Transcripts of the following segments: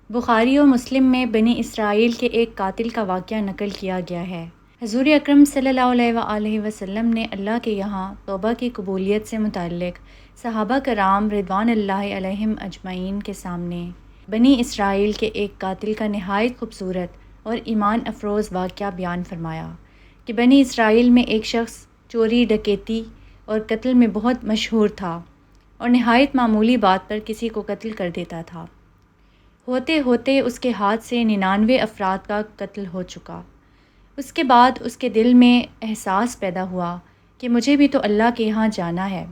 بخاری و مسلم میں بنی اسرائیل کے ایک قاتل کا واقعہ نقل کیا گیا ہے۔ حضور اکرم صلی اللہ علیہ وآلہ وسلم نے اللہ کے یہاں توبہ کی قبولیت سے متعلق صحابہ کرام رضوان اللہ علیہم اجمعین کے سامنے بنی اسرائیل کے ایک قاتل کا نہایت خوبصورت اور ایمان افروز واقعہ بیان فرمایا کہ بنی اسرائیل میں ایک شخص چوری، ڈکیتی اور قتل میں بہت مشہور تھا اور نہایت معمولی بات پر کسی کو قتل کر دیتا تھا۔ ہوتے ہوتے اس کے ہاتھ سے 99 افراد کا قتل ہو چکا۔ اس کے بعد اس کے دل میں احساس پیدا ہوا کہ مجھے بھی تو اللہ کے یہاں جانا ہے۔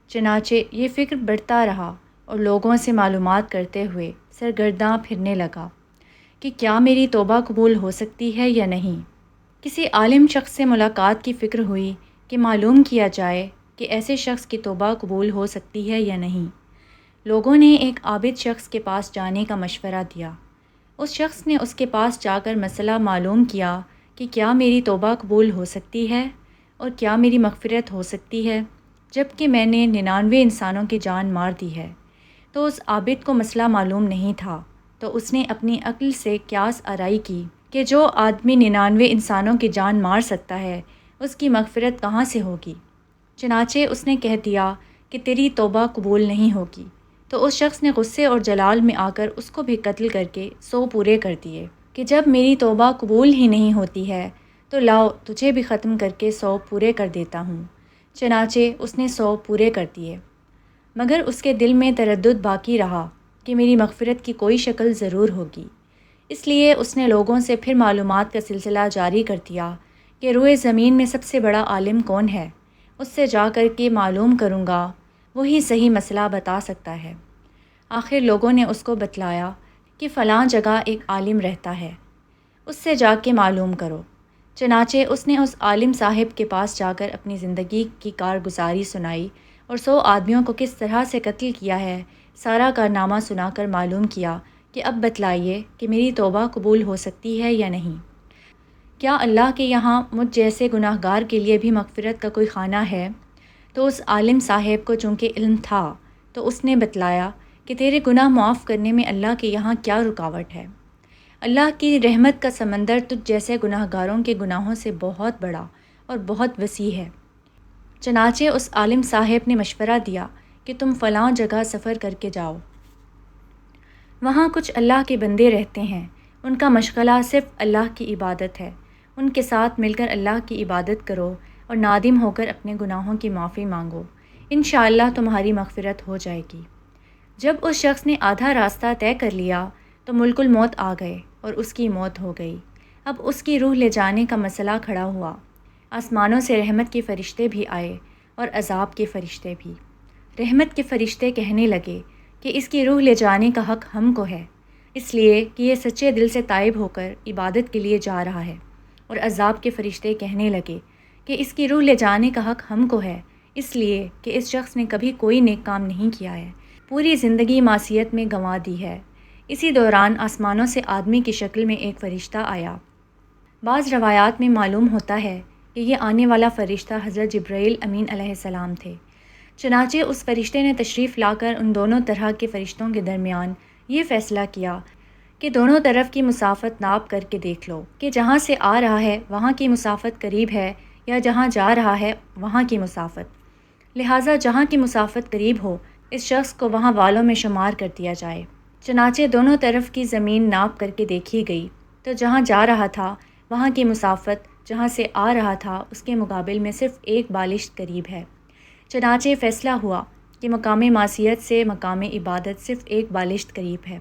چنانچہ یہ فکر بڑھتا رہا اور لوگوں سے معلومات کرتے ہوئے سرگرداں پھرنے لگا کہ کیا میری توبہ قبول ہو سکتی ہے یا نہیں۔ کسی عالم شخص سے ملاقات کی فکر ہوئی کہ معلوم کیا جائے کہ ایسے شخص کی توبہ قبول ہو سکتی ہے یا نہیں۔ لوگوں نے ایک عابد شخص کے پاس جانے کا مشورہ دیا۔ اس شخص نے اس کے پاس جا کر مسئلہ معلوم کیا کہ کیا میری توبہ قبول ہو سکتی ہے اور کیا میری مغفرت ہو سکتی ہے جب کہ میں نے 99 انسانوں کی جان مار دی ہے۔ تو اس عابد کو مسئلہ معلوم نہیں تھا، تو اس نے اپنی عقل سے قیاس آرائی کی کہ جو آدمی 99 انسانوں کی جان مار سکتا ہے اس کی مغفرت کہاں سے ہوگی۔ چنانچہ اس نے کہہ دیا کہ تیری توبہ قبول نہیں ہوگی۔ تو اس شخص نے غصے اور جلال میں آ کر اس کو بھی قتل کر کے 100 پورے کر دیے کہ جب میری توبہ قبول ہی نہیں ہوتی ہے تو لاؤ تجھے بھی ختم کر کے 100 پورے کر دیتا ہوں۔ چنانچہ اس نے 100 پورے کر دیے، مگر اس کے دل میں تردد باقی رہا کہ میری مغفرت کی کوئی شکل ضرور ہوگی۔ اس لیے اس نے لوگوں سے پھر معلومات کا سلسلہ جاری کر دیا کہ روئے زمین میں سب سے بڑا عالم کون ہے، اس سے جا کر کے معلوم کروں گا، وہی صحیح مسئلہ بتا سکتا ہے۔ آخر لوگوں نے اس کو بتلایا کہ فلاں جگہ ایک عالم رہتا ہے، اس سے جا کے معلوم کرو۔ چنانچہ اس نے اس عالم صاحب کے پاس جا کر اپنی زندگی کی کارگزاری سنائی اور 100 آدمیوں کو کس طرح سے قتل کیا ہے سارا کارنامہ سنا کر معلوم کیا کہ اب بتلائیے کہ میری توبہ قبول ہو سکتی ہے یا نہیں۔ کیا اللہ کے یہاں مجھ جیسے گناہ گار کے لیے بھی مغفرت کا کوئی خانہ ہے؟ تو اس عالم صاحب کو چونکہ علم تھا تو اس نے بتلایا کہ تیرے گناہ معاف کرنے میں اللہ کے یہاں کیا رکاوٹ ہے۔ اللہ کی رحمت کا سمندر تجھ جیسے گناہ گاروں کے گناہوں سے بہت بڑا اور بہت وسیع ہے۔ چنانچہ اس عالم صاحب نے مشورہ دیا کہ تم فلاں جگہ سفر کر کے جاؤ، وہاں کچھ اللہ کے بندے رہتے ہیں، ان کا مشغلہ صرف اللہ کی عبادت ہے، ان کے ساتھ مل کر اللہ کی عبادت کرو اور نادم ہو کر اپنے گناہوں کی معافی مانگو، انشاءاللہ تمہاری مغفرت ہو جائے گی۔ جب اس شخص نے آدھا راستہ طے کر لیا تو ملک الموت آ گئے اور اس کی موت ہو گئی۔ اب اس کی روح لے جانے کا مسئلہ کھڑا ہوا۔ آسمانوں سے رحمت کے فرشتے بھی آئے اور عذاب کے فرشتے بھی۔ رحمت کے فرشتے کہنے لگے کہ اس کی روح لے جانے کا حق ہم کو ہے، اس لیے کہ یہ سچے دل سے تائب ہو کر عبادت کے لیے جا رہا ہے، اور عذاب کے فرشتے کہنے لگے کہ اس کی روح لے جانے کا حق ہم کو ہے، اس لیے کہ اس شخص نے کبھی کوئی نیک کام نہیں کیا ہے، پوری زندگی معصیت میں گنوا دی ہے۔ اسی دوران آسمانوں سے آدمی کی شکل میں ایک فرشتہ آیا۔ بعض روایات میں معلوم ہوتا ہے کہ یہ آنے والا فرشتہ حضرت جبرائیل امین علیہ السلام تھے۔ چنانچہ اس فرشتے نے تشریف لا کر ان دونوں طرح کے فرشتوں کے درمیان یہ فیصلہ کیا کہ دونوں طرف کی مسافت ناپ کر کے دیکھ لو کہ جہاں سے آ رہا ہے وہاں کی مسافت قریب ہے یا جہاں جا رہا ہے وہاں کی مسافت، لہٰذا جہاں کی مسافت قریب ہو اس شخص کو وہاں والوں میں شمار کر دیا جائے۔ چنانچہ دونوں طرف کی زمین ناپ کر کے دیکھی گئی تو جہاں جا رہا تھا وہاں کی مسافت جہاں سے آ رہا تھا اس کے مقابل میں صرف ایک بالشت قریب ہے۔ چنانچہ فیصلہ ہوا کہ مقام معصیت سے مقام عبادت صرف ایک بالشت قریب ہے،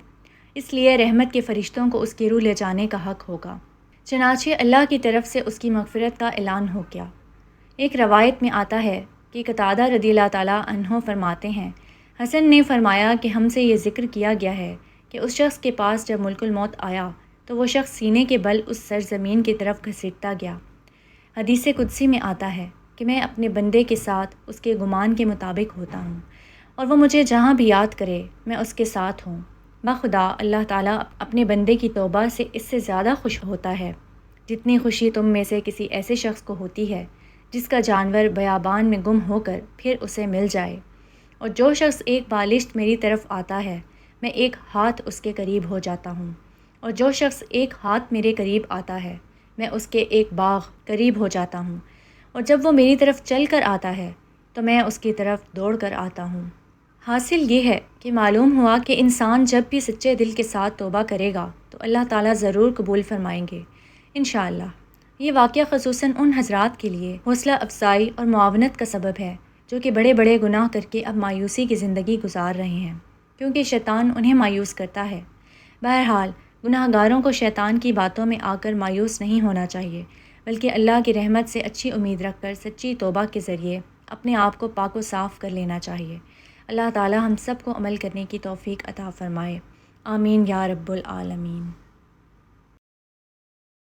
اس لیے رحمت کے فرشتوں کو اس کی روح لے جانے کا حق ہوگا۔ چنانچہ اللہ کی طرف سے اس کی مغفرت کا اعلان ہو گیا۔ ایک روایت میں آتا ہے کہ قتادہ رضی اللہ تعالیٰ عنہ فرماتے ہیں، حسن نے فرمایا کہ ہم سے یہ ذکر کیا گیا ہے کہ اس شخص کے پاس جب ملک الموت آیا تو وہ شخص سینے کے بل اس سرزمین کی طرف گھسیٹتا گیا۔ حدیث قدسی میں آتا ہے کہ میں اپنے بندے کے ساتھ اس کے گمان کے مطابق ہوتا ہوں، اور وہ مجھے جہاں بھی یاد کرے میں اس کے ساتھ ہوں۔ بخدا اللہ تعالیٰ اپنے بندے کی توبہ سے اس سے زیادہ خوش ہوتا ہے جتنی خوشی تم میں سے کسی ایسے شخص کو ہوتی ہے جس کا جانور بیابان میں گم ہو کر پھر اسے مل جائے۔ اور جو شخص ایک بالشت میری طرف آتا ہے میں ایک ہاتھ اس کے قریب ہو جاتا ہوں، اور جو شخص ایک ہاتھ میرے قریب آتا ہے میں اس کے ایک باغ قریب ہو جاتا ہوں، اور جب وہ میری طرف چل کر آتا ہے تو میں اس کی طرف دوڑ کر آتا ہوں۔ حاصل یہ ہے کہ معلوم ہوا کہ انسان جب بھی سچے دل کے ساتھ توبہ کرے گا تو اللہ تعالیٰ ضرور قبول فرمائیں گے انشاءاللہ۔ یہ واقعہ خصوصاً ان حضرات کے لیے حوصلہ افزائی اور معاونت کا سبب ہے جو کہ بڑے بڑے گناہ کر کے اب مایوسی کی زندگی گزار رہے ہیں، کیونکہ شیطان انہیں مایوس کرتا ہے۔ بہرحال گناہ گاروں کو شیطان کی باتوں میں آ کر مایوس نہیں ہونا چاہیے، بلکہ اللہ کی رحمت سے اچھی امید رکھ کر سچی توبہ کے ذریعے اپنے آپ کو پاک و صاف کر لینا چاہیے۔ اللہ تعالی ہم سب کو عمل کرنے کی توفیق عطا فرمائے، آمین یا رب العالمین۔